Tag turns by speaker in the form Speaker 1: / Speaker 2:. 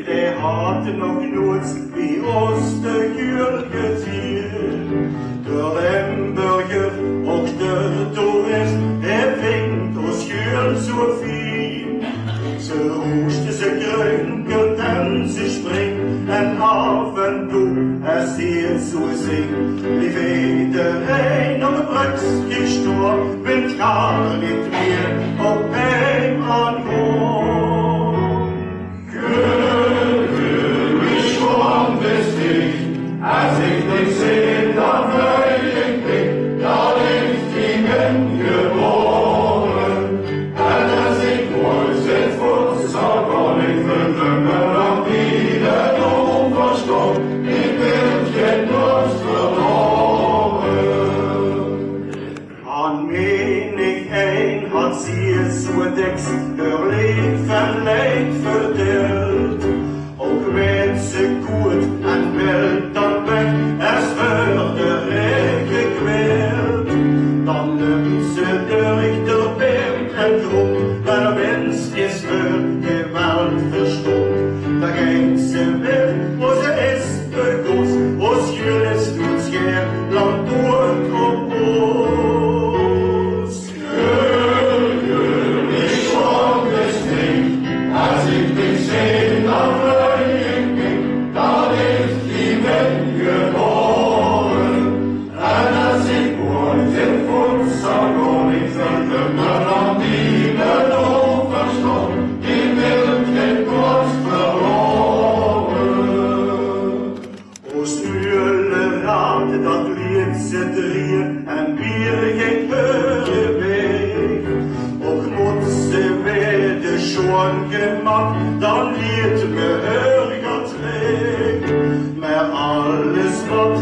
Speaker 1: det hat nog nås i oss det kyrke till. Där Lemberger och där Torres fängt oss kyrl så fin. Så roste sig grönkel danse spring en haven då ser så sing. Vi vet rein och bröckig stor men kan inte mer och hem an går. Gül, ich komm bis dich, als ich dich seh, da wöhling blick, da liegt ihnen geboren. Dass ich wohl set Fuß, aber nicht verdümmer am wieder doof verstorben, ich bin jetzt bloß verloren. An menig ein hat sie es so dex, ihr Leben leid verdellt. Auch wenn sie gut an Welt dann weg, es wird der Rege quält. Dann nimmt sie durch der Berg entdruck, weil wenn's es wird Gewalt verstummt. Da geht sie weg, wo sie ist begoss, wo's jüles tut's her, lang durch und uns. Ich komm es nicht, als ich dich seh, da fröhlich bin, da ist die Welt geboren. Dass ich wohl den Fuß sag und ich verdümmer am wieder doof verstorben, die Welt geht kurz verloren. Aus Mühle Rad, dat liet se drehen, en Bier geht höre weg. Och Mutze werde schon gemacht, dann liet gehöriger Träg. Mehr alles, wat